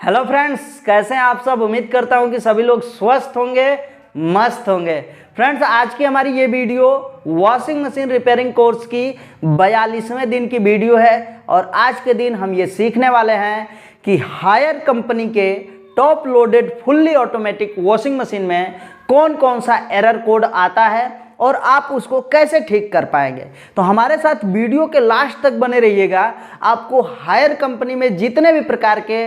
Hello friends, कैसे हैं आप सब। उम्मीद करता हूं कि सभी लोग स्वस्थ होंगे, मस्त होंगे। फ्रेंड्स, आज की हमारी ये video washing machine repairing course की 42वें दिन की वीडियो है और आज के दिन हम ये सीखने वाले हैं कि हायर कंपनी के top loaded fully automatic washing machine में कौन कौन सा एरर कोड आता है और आप उसको कैसे ठीक कर पाएंगे। तो हमारे साथ वीडियो के लास्ट तक बने रहिएगा। आपको हायर कंपनी में जितने भी प्रकार के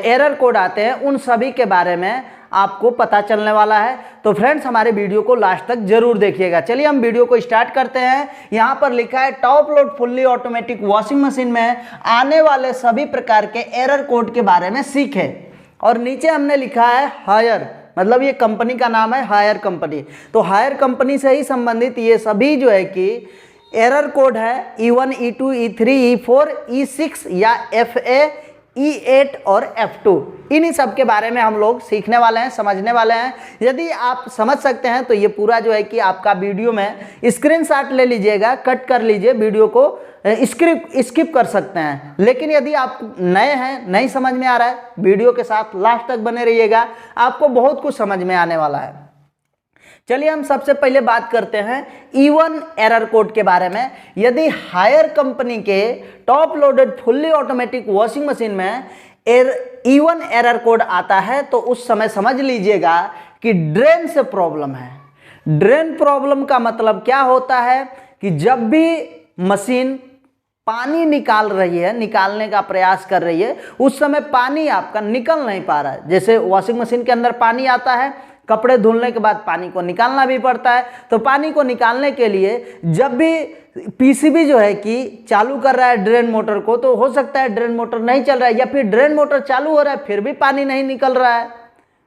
एरर कोड आते हैं उन सभी के बारे में आपको पता चलने वाला है। तो फ्रेंड्स, हमारे वीडियो को लास्ट तक जरूर देखिएगा। चलिए हम वीडियो को स्टार्ट करते हैं। यहाँ पर लिखा है top load fully automatic washing machine में आने वाले सभी प्रकार के एरर कोड के बारे में सीखें। और नीचे हमने लिखा है हायर, मतलब ये कंपनी का नाम है हायर कंपनी। तो हायर कंपनी से ही संबंधित ये सभी जो है कि एरर कोड है E1, E2, E3, E4, E6 या FA, E8 और F2। इन्हीं सब के बारे में हम लोग सीखने वाले हैं, समझने वाले हैं। यदि आप समझ सकते हैं तो ये पूरा जो है कि आपका वीडियो में स्क्रीनशॉट ले लीजिएगा, कट कर लीजिए, वीडियो को स्किप कर सकते हैं। लेकिन यदि आप नए हैं, नहीं समझ में आ रहा है, वीडियो के साथ लास्ट तक बने रहिएगा, आपको बहुत कुछ समझ में आने वाला है। चलिए हम सबसे पहले बात करते हैं E1 एरर कोड के बारे में। यदि हायर कंपनी के top loaded fully automatic washing machine में E1 एरर कोड आता है तो उस समय समझ लीजिएगा कि ड्रेन से प्रॉब्लम है। ड्रेन प्रॉब्लम का मतलब क्या होता है कि जब भी मशीन पानी निकाल रही है, निकालने का प्रयास कर रही है, उस समय पानी आपका निकल नहीं पा रहा है। जैसे वॉशिंग मशीन के अंदर पानी आता है, कपड़े धुलने के बाद पानी को निकालना भी पड़ता है। तो पानी को निकालने के लिए जब भी पीसीबी जो है कि चालू कर रहा है ड्रेन मोटर को, तो हो सकता है ड्रेन मोटर नहीं चल रहा है या फिर ड्रेन मोटर चालू हो रहा है फिर भी पानी नहीं निकल रहा है।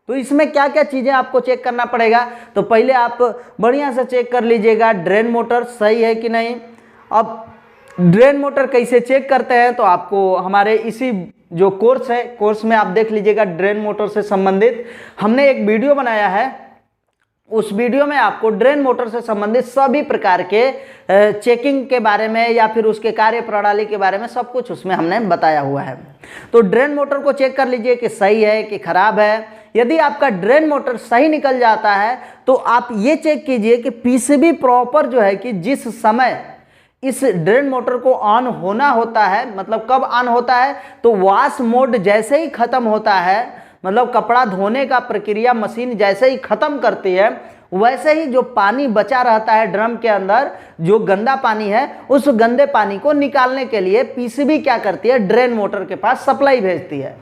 तो इसमें क्या क्या चीज़ें आपको चेक करना पड़ेगा। तो पहले आप बढ़िया से चेक कर लीजिएगा ड्रेन मोटर सही है कि नहीं। अब ड्रेन मोटर कैसे चेक करते हैं तो आपको हमारे इसी जो कोर्स है, कोर्स में आप देख लीजिएगा ड्रेन मोटर से संबंधित हमने एक वीडियो बनाया है। उस वीडियो में आपको ड्रेन मोटर से संबंधित सभी प्रकार के चेकिंग के बारे में या फिर उसके कार्य प्रणाली के बारे में सब कुछ उसमें हमने बताया हुआ है। तो ड्रेन मोटर को चेक कर लीजिए कि सही है कि खराब है। यदि आपका ड्रेन मोटर सही निकल जाता है तो आप ये चेक कीजिए कि पीसीबी प्रॉपर जो है कि जिस समय इस ड्रेन मोटर को ऑन होना होता है, मतलब कब ऑन होता है तो वॉश मोड जैसे ही खत्म होता है, मतलब कपड़ा धोने का प्रक्रिया मशीन जैसे ही खत्म करती है, वैसे ही जो पानी बचा रहता है ड्रम के अंदर, जो गंदा पानी है, उस गंदे पानी को निकालने के लिए पीसीबी क्या करती है, ड्रेन मोटर के पास सप्लाई भेजती है।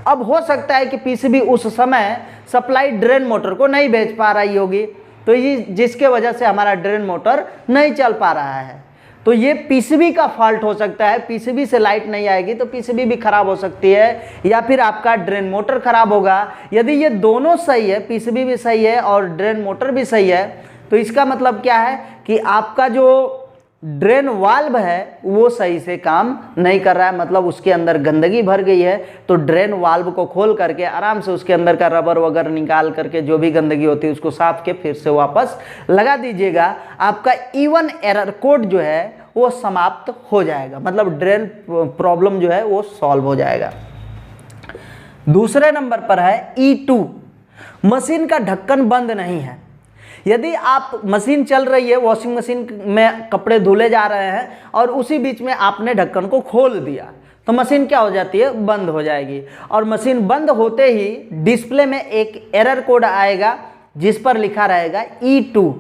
अब हो सकता है कि पीसीबी उस समय सप्लाई ड्रेन मोटर को नहीं भेज पा रही होगी, तो ये जिसके वजह से हमारा ड्रेन मोटर नहीं चल पा रहा है। तो ये पीसीबी का फॉल्ट हो सकता है। पीसीबी से लाइट नहीं आएगी तो पीसीबी भी खराब हो सकती है या फिर आपका ड्रेन मोटर खराब होगा। यदि ये दोनों सही है, पीसीबी भी सही है और ड्रेन मोटर भी सही है, तो इसका मतलब क्या है कि आपका जो ड्रेन वाल्व है वो सही से काम नहीं कर रहा है, मतलब उसके अंदर गंदगी भर गई है। तो ड्रेन वाल्व को खोल करके आराम से उसके अंदर का रबर वगैरह निकाल करके जो भी गंदगी होती है उसको साफ के फिर से वापस लगा दीजिएगा। आपका E1 एरर कोड जो है वो समाप्त हो जाएगा, मतलब ड्रेन प्रॉब्लम जो है वो सॉल्व हो जाएगा। दूसरे नंबर पर है E2, मशीन का ढक्कन बंद नहीं है। यदि आप मशीन चल रही है, वॉशिंग मशीन में कपड़े धुले जा रहे हैं और उसी बीच में आपने ढक्कन को खोल दिया तो मशीन क्या हो जाती है, बंद हो जाएगी। और मशीन बंद होते ही डिस्प्ले में एक एरर कोड आएगा जिस पर लिखा रहेगा E2।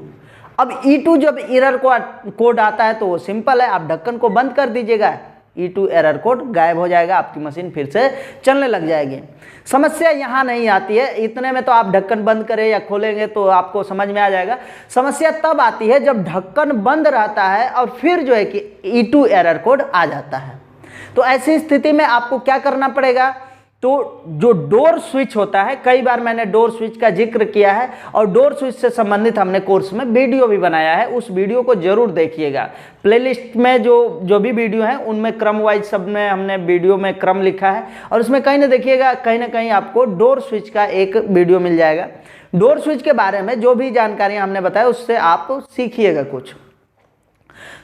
अब E2 जब एरर कोड आता है तो वो सिंपल है, आप ढक्कन को बंद कर दीजिएगा, E2 एरर कोड गायब हो जाएगा, आपकी मशीन फिर से चलने लग जाएगी। समस्या यहाँ नहीं आती है, इतने में तो आप ढक्कन बंद करें या खोलेंगे तो आपको समझ में आ जाएगा। समस्या तब आती है जब ढक्कन बंद रहता है और फिर जो है कि E2 एरर कोड आ जाता है। तो ऐसी स्थिति में आपको क्या करना पड़ेगा, तो जो डोर स्विच होता है, कई बार मैंने डोर स्विच का जिक्र किया है और डोर स्विच से संबंधित हमने कोर्स में वीडियो भी बनाया है, उस वीडियो को जरूर देखिएगा। प्लेलिस्ट में जो भी वीडियो हैं उनमें क्रम वाइज सब में हमने वीडियो में क्रम लिखा है और उसमें कहीं ना देखिएगा, कहीं ना कहीं आपको डोर स्विच का एक वीडियो मिल जाएगा। डोर स्विच के बारे में जो भी जानकारियाँ हमने बताया उससे आप सीखिएगा कुछ।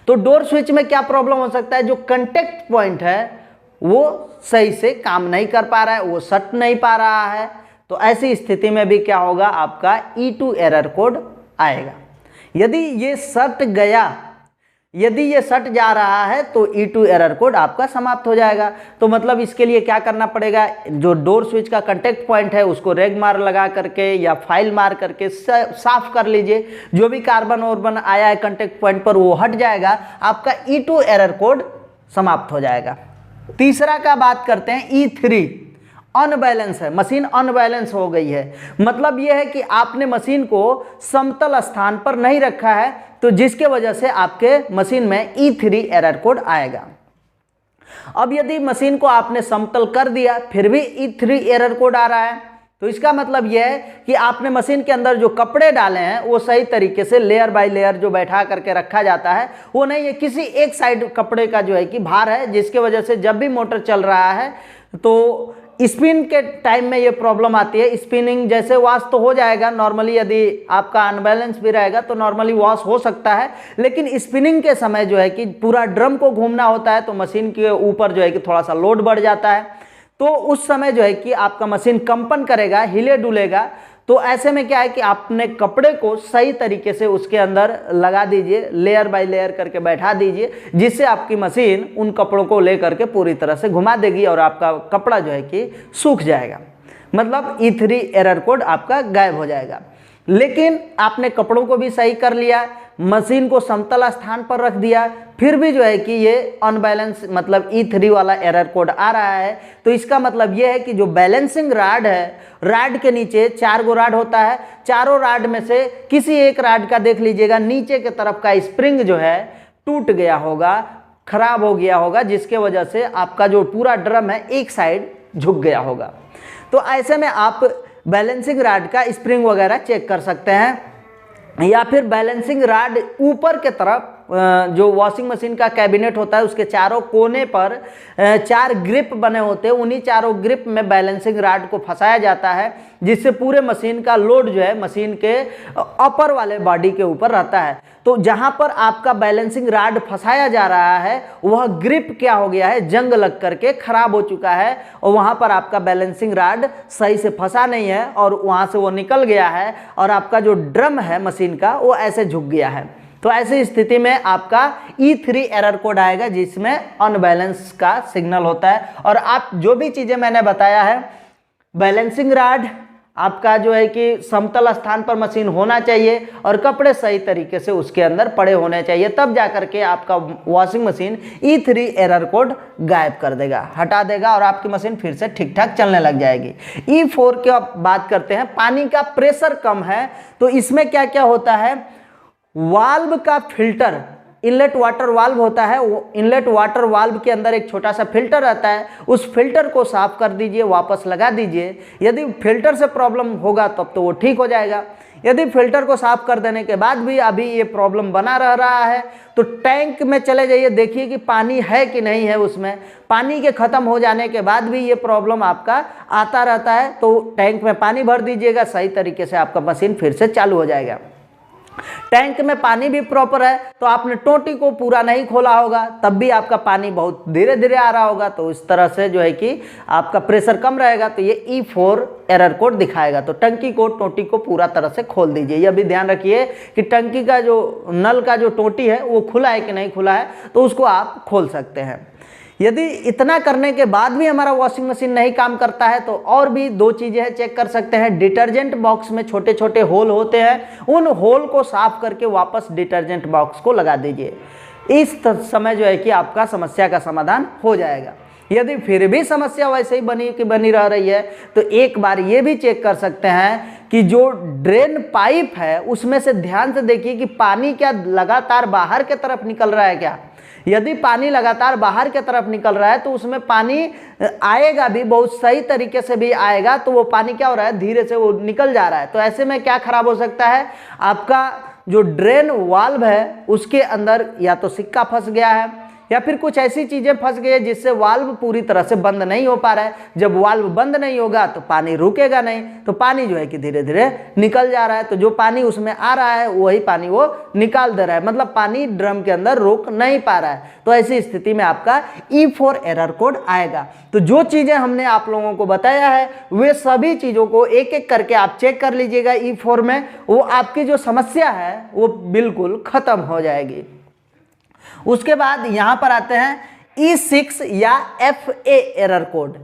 तो डोर स्विच में क्या प्रॉब्लम हो सकता है, जो कंटेक्ट पॉइंट है वो सही से काम नहीं कर पा रहा है, वो सट नहीं पा रहा है, तो ऐसी स्थिति में भी क्या होगा, आपका E2 एरर कोड आएगा। यदि ये सट गया, यदि ये सट जा रहा है तो E2 एरर कोड आपका समाप्त हो जाएगा। तो मतलब इसके लिए क्या करना पड़ेगा, जो डोर स्विच का कांटेक्ट पॉइंट है उसको रेग मार लगा करके या फाइल मार करके साफ कर लीजिए। जो भी कार्बन ऑर्बन आया है कांटेक्ट पॉइंट पर वो हट जाएगा, आपका E2 एरर कोड समाप्त हो जाएगा। तीसरा का बात करते हैं E3, अनबैलेंस है, मशीन अनबैलेंस हो गई है। मतलब यह है कि आपने मशीन को समतल स्थान पर नहीं रखा है, तो जिसके वजह से आपके मशीन में E3 एरर कोड आएगा। अब यदि मशीन को आपने समतल कर दिया फिर भी E3 एरर कोड आ रहा है, तो इसका मतलब यह है कि आपने मशीन के अंदर जो कपड़े डाले हैं वो सही तरीके से लेयर बाय लेयर जो बैठा करके रखा जाता है वो नहीं है, किसी एक साइड कपड़े का जो है कि भार है, जिसके वजह से जब भी मोटर चल रहा है तो स्पिन के टाइम में ये प्रॉब्लम आती है। स्पिनिंग जैसे वॉश तो हो जाएगा नॉर्मली, यदि आपका अनबैलेंस भी रहेगा तो नॉर्मली वॉश हो सकता है, लेकिन स्पिनिंग के समय जो है कि पूरा ड्रम को घूमना होता है तो मशीन के ऊपर जो है कि थोड़ा सा लोड बढ़ जाता है, तो उस समय जो है कि आपका मशीन कंपन करेगा, हिले डुलेगा। तो ऐसे में क्या है कि आपने कपड़े को सही तरीके से उसके अंदर लगा दीजिए, लेयर बाय लेयर करके बैठा दीजिए, जिससे आपकी मशीन उन कपड़ों को ले करके पूरी तरह से घुमा देगी और आपका कपड़ा जो है कि सूख जाएगा। मतलब E3 एरर कोड आपका गायब हो जाएगा। लेकिन आपने कपड़ों को भी सही कर लिया, मशीन को समतल स्थान पर रख दिया, फिर भी जो है कि ये अनबैलेंस मतलब E3 वाला एरर कोड आ रहा है, तो इसका मतलब ये है कि जो बैलेंसिंग राड है, राड के नीचे 4 गो राड होता है, चारों राड में से किसी एक राड का देख लीजिएगा नीचे के तरफ का स्प्रिंग जो है टूट गया होगा, खराब हो गया होगा, जिसके वजह से आपका जो पूरा ड्रम है एक साइड झुक गया होगा। तो ऐसे में आप बैलेंसिंग राड का स्प्रिंग वगैरह चेक कर सकते हैं, या फिर बैलेंसिंग राड ऊपर के तरफ जो वॉशिंग मशीन का कैबिनेट होता है उसके चारों कोने पर 4 ग्रिप बने होते हैं, उन्हीं चारों ग्रिप में बैलेंसिंग राड को फंसाया जाता है, जिससे पूरे मशीन का लोड जो है मशीन के अपर वाले बॉडी के ऊपर रहता है। तो जहां पर आपका बैलेंसिंग राड फंसाया जा रहा है वह ग्रिप क्या हो गया है, जंग लग करके खराब हो चुका है, और वहां पर आपका बैलेंसिंग राड सही से फंसा नहीं है और वहां से वो निकल गया है और आपका जो ड्रम है मशीन का वो ऐसे झुक गया है। तो ऐसी स्थिति में आपका E3 एरर कोड आएगा, जिसमें अनबैलेंस का सिग्नल होता है। और आप जो भी चीजें मैंने बताया है, बैलेंसिंग राड आपका जो है कि समतल स्थान पर मशीन होना चाहिए और कपड़े सही तरीके से उसके अंदर पड़े होने चाहिए, तब जाकर के आपका washing machine E3 error code गायब कर देगा, हटा देगा और आपकी मशीन फिर से ठीक ठाक चलने लग जाएगी। E4 की बात करते हैं, पानी का प्रेशर कम है, तो इसमें क्या क्या होता है, वाल्व का फिल्टर, इनलेट वाटर वाल्व होता है, वो इनलेट वाटर वाल्व के अंदर एक छोटा सा फिल्टर रहता है, उस फिल्टर को साफ कर दीजिए, वापस लगा दीजिए। यदि फिल्टर से प्रॉब्लम होगा तब तो वो ठीक हो जाएगा। यदि फिल्टर को साफ कर देने के बाद भी अभी ये प्रॉब्लम बना रह रहा है तो टैंक में चले जाइए, देखिए कि पानी है कि नहीं है उसमें। पानी के ख़त्म हो जाने के बाद भी ये प्रॉब्लम आपका आता रहता है, तो टैंक में पानी भर दीजिएगा, सही तरीके से आपका मशीन फिर से चालू हो जाएगा। टैंक में पानी भी प्रॉपर है तो आपने टोटी को पूरा नहीं खोला होगा, तब भी आपका पानी बहुत धीरे धीरे आ रहा होगा, तो इस तरह से जो है कि आपका प्रेशर कम रहेगा, तो ये E4 एरर कोड दिखाएगा। तो टंकी को, टोटी को पूरा तरह से खोल दीजिए। यह भी ध्यान रखिए कि टंकी का जो नल का जो टोटी है वो खुला है कि नहीं खुला है, तो उसको आप खोल सकते हैं। यदि इतना करने के बाद भी हमारा वॉशिंग मशीन नहीं काम करता है तो और भी 2 चीज़ें हैं, चेक कर सकते हैं। डिटर्जेंट बॉक्स में छोटे छोटे होल होते हैं, उन होल को साफ करके वापस डिटर्जेंट बॉक्स को लगा दीजिए। इस समय जो है कि आपका समस्या का समाधान हो जाएगा। यदि फिर भी समस्या वैसे ही बनी रह रही है तो एक बार ये भी चेक कर सकते हैं कि जो ड्रेन पाइप है उसमें से ध्यान से देखिए कि पानी क्या लगातार बाहर की तरफ निकल रहा है क्या। यदि पानी लगातार बाहर की तरफ निकल रहा है तो उसमें पानी आएगा भी, बहुत सही तरीके से भी आएगा, तो वो पानी क्या हो रहा है, धीरे से वो निकल जा रहा है। तो ऐसे में क्या खराब हो सकता है, आपका जो ड्रेन वाल्व है उसके अंदर या तो सिक्का फंस गया है या फिर कुछ ऐसी चीज़ें फंस गई है जिससे वाल्व पूरी तरह से बंद नहीं हो पा रहा है। जब वाल्व बंद नहीं होगा तो पानी रुकेगा नहीं, तो पानी जो है कि धीरे धीरे निकल जा रहा है। तो जो पानी उसमें आ रहा है वही पानी वो निकाल दे रहा है, मतलब पानी ड्रम के अंदर रुक नहीं पा रहा है। तो ऐसी स्थिति में आपका E4 एरर कोड आएगा। तो जो चीज़ें हमने आप लोगों को बताया है वे सभी चीज़ों को एक एक करके आप चेक कर लीजिएगा E4 में, वो आपकी जो समस्या है वो बिल्कुल खत्म हो जाएगी। उसके बाद यहां पर आते हैं E6 या FA एरर कोड।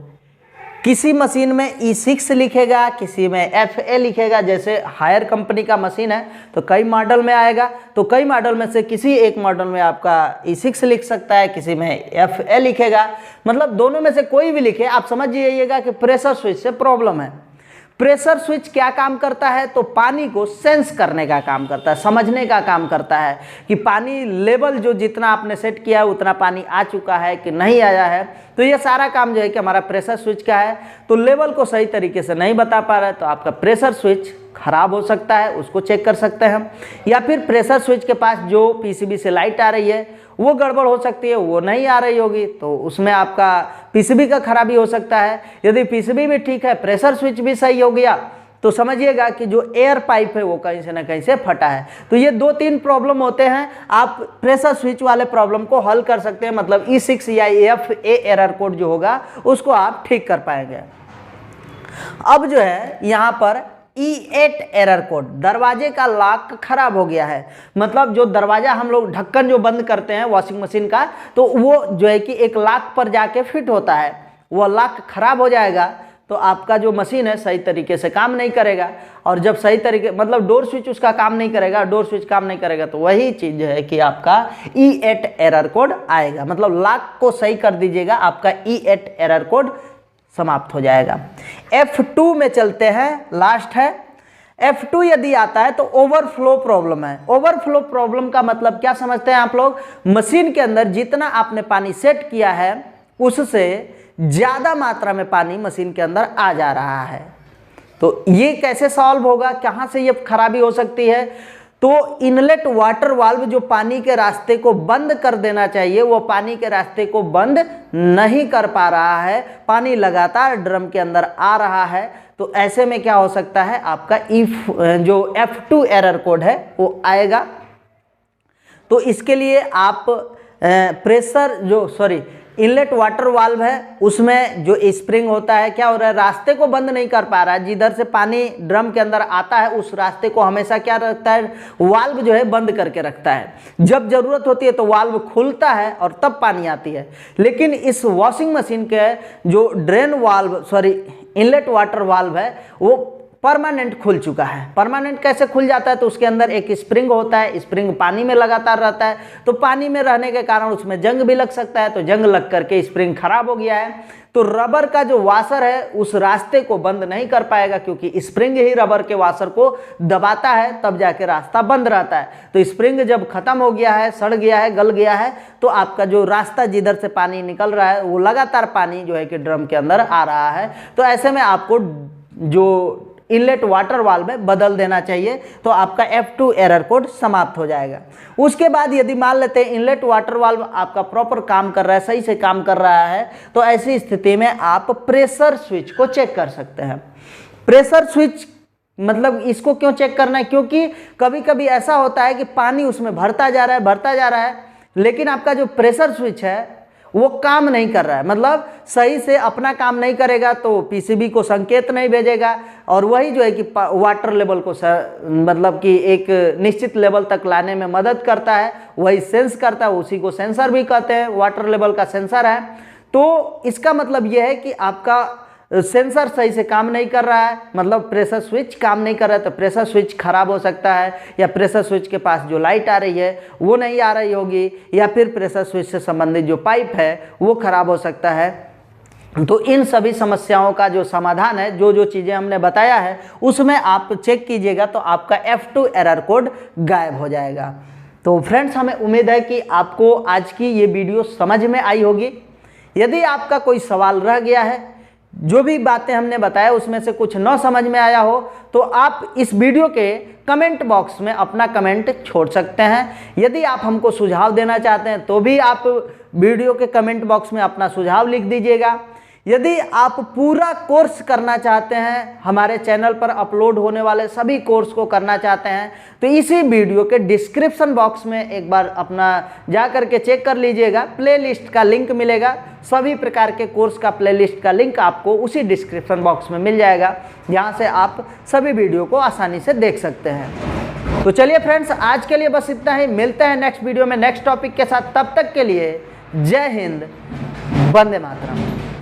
किसी मशीन में E6 लिखेगा, किसी में FA लिखेगा। जैसे हायर कंपनी का मशीन है तो कई मॉडल में आएगा, तो कई मॉडल में से किसी एक मॉडल में आपका E6 लिख सकता है, किसी में FA लिखेगा। मतलब दोनों में से कोई भी लिखे, आप समझ जाइएगा कि प्रेशर स्विच से प्रॉब्लम है। प्रेशर स्विच क्या काम करता है, तो पानी को सेंस करने का काम करता है, समझने का काम करता है कि पानी लेवल जो जितना आपने सेट किया है उतना पानी आ चुका है कि नहीं आया है। तो ये सारा काम जो है कि हमारा प्रेशर स्विच का है। तो लेवल को सही तरीके से नहीं बता पा रहा है तो आपका प्रेशर स्विच खराब हो सकता है, उसको चेक कर सकते हैं हम। या फिर प्रेशर स्विच के पास जो पीसीबी से लाइट आ रही है वो गड़बड़ हो सकती है, वो नहीं आ रही होगी, तो उसमें आपका पीसीबी का खराबी हो सकता है। यदि पीसीबी भी ठीक है, प्रेशर स्विच भी सही हो गया, तो समझिएगा कि जो एयर पाइप है वो कहीं से ना कहीं से फटा है। तो ये 2-3 प्रॉब्लम होते हैं, आप प्रेशर स्विच वाले प्रॉब्लम को हल कर सकते हैं। मतलब E6 या FA एरर कोड जो होगा उसको आप ठीक कर पाएंगे। अब जो है यहाँ पर E8 एरर कोड, दरवाजे का लॉक खराब हो गया है। मतलब जो दरवाजा हम लोग ढक्कन जो बंद करते हैं वॉशिंग मशीन का, तो वो जो है कि एक लॉक पर जाके फिट होता है, वो लॉक खराब हो जाएगा तो आपका जो मशीन है सही तरीके से काम नहीं करेगा। और जब सही तरीके मतलब डोर स्विच उसका काम नहीं करेगा, डोर स्विच काम नहीं करेगा, तो वही चीज़ जो है कि आपका E8 एरर कोड आएगा। मतलब लॉक को सही कर दीजिएगा, आपका E8 एरर कोड समाप्त हो जाएगा। F2 में चलते हैं, लास्ट है। F2 यदि आता है तो ओवरफ्लो प्रॉब्लम है। ओवरफ्लो प्रॉब्लम का मतलब क्या समझते हैं आप लोग, मशीन के अंदर जितना आपने पानी सेट किया है उससे ज़्यादा मात्रा में पानी मशीन के अंदर आ जा रहा है। तो ये कैसे सॉल्व होगा, कहाँ से ये खराबी हो सकती है, तो इनलेट वाटर वाल्व जो पानी के रास्ते को बंद कर देना चाहिए वो पानी के रास्ते को बंद नहीं कर पा रहा है, पानी लगातार ड्रम के अंदर आ रहा है। तो ऐसे में क्या हो सकता है, आपका जो F2 एरर कोड है वो आएगा। तो इसके लिए आप इनलेट वाटर वाल्व है उसमें जो स्प्रिंग होता है, क्या हो रहा है, रास्ते को बंद नहीं कर पा रहा है। जिधर से पानी ड्रम के अंदर आता है उस रास्ते को हमेशा क्या रखता है, वाल्व जो है बंद करके रखता है। जब जरूरत होती है तो वाल्व खुलता है और तब पानी आती है। लेकिन इस वॉशिंग मशीन के जो इनलेट वाटर वाल्व है वो परमानेंट खुल चुका है। परमानेंट कैसे खुल जाता है, तो उसके अंदर एक स्प्रिंग होता है, स्प्रिंग पानी में लगातार रहता है, तो पानी में रहने के कारण उसमें जंग भी लग सकता है। तो जंग लग करके स्प्रिंग खराब हो गया है, तो रबर का जो वाशर है उस रास्ते को बंद नहीं कर पाएगा, क्योंकि स्प्रिंग ही रबर के वाशर को दबाता है, तब जाके रास्ता बंद रहता है। तो स्प्रिंग जब खत्म हो गया है, सड़ गया है, गल गया है, तो आपका जो रास्ता जिधर से पानी निकल रहा है वो लगातार पानी जो है कि ड्रम के अंदर आ रहा है। तो ऐसे में आपको जो इनलेट वाटर वाल्व में बदल देना चाहिए, तो आपका F2 एरर कोड समाप्त हो जाएगा। उसके बाद यदि मान लेते हैं इनलेट वाटर वाल्व आपका प्रॉपर काम कर रहा है, सही से काम कर रहा है, तो ऐसी स्थिति में आप प्रेशर स्विच को चेक कर सकते हैं। प्रेशर स्विच मतलब इसको क्यों चेक करना है, क्योंकि कभी कभी ऐसा होता है कि पानी उसमें भरता जा रहा है, लेकिन आपका जो प्रेशर स्विच है वो काम नहीं कर रहा है, मतलब सही से अपना काम नहीं करेगा, तो पीसीबी को संकेत नहीं भेजेगा, और वही जो है कि वाटर लेवल को मतलब कि एक निश्चित लेवल तक लाने में मदद करता है, वही सेंस करता है, उसी को सेंसर भी कहते हैं, वाटर लेवल का सेंसर है। तो इसका मतलब यह है कि आपका सेंसर सही से काम नहीं कर रहा है, मतलब प्रेशर स्विच काम नहीं कर रहा है, तो प्रेशर स्विच खराब हो सकता है, या प्रेशर स्विच के पास जो लाइट आ रही है वो नहीं आ रही होगी, या फिर प्रेशर स्विच से संबंधित जो पाइप है वो खराब हो सकता है। तो इन सभी समस्याओं का जो समाधान है, जो जो चीज़ें हमने बताया है उसमें आप चेक कीजिएगा, तो आपका F2 एरर कोड गायब हो जाएगा। तो फ्रेंड्स, हमें उम्मीद है कि आपको आज की ये वीडियो समझ में आई होगी। यदि आपका कोई सवाल रह गया है, जो भी बातें हमने बताया उसमें से कुछ न समझ में आया हो, तो आप इस वीडियो के कमेंट बॉक्स में अपना कमेंट छोड़ सकते हैं। यदि आप हमको सुझाव देना चाहते हैं तो भी आप वीडियो के कमेंट बॉक्स में अपना सुझाव लिख दीजिएगा। यदि आप पूरा कोर्स करना चाहते हैं, हमारे चैनल पर अपलोड होने वाले सभी कोर्स को करना चाहते हैं, तो इसी वीडियो के डिस्क्रिप्शन बॉक्स में एक बार अपना जा करके चेक कर लीजिएगा। प्लेलिस्ट का लिंक मिलेगा, सभी प्रकार के कोर्स का प्लेलिस्ट का लिंक आपको उसी डिस्क्रिप्शन बॉक्स में मिल जाएगा, जहां से आप सभी वीडियो को आसानी से देख सकते हैं। तो चलिए फ्रेंड्स, आज के लिए बस इतना ही। मिलते हैं नेक्स्ट वीडियो में नेक्स्ट टॉपिक के साथ। तब तक के लिए जय हिंद, वंदे मातरम।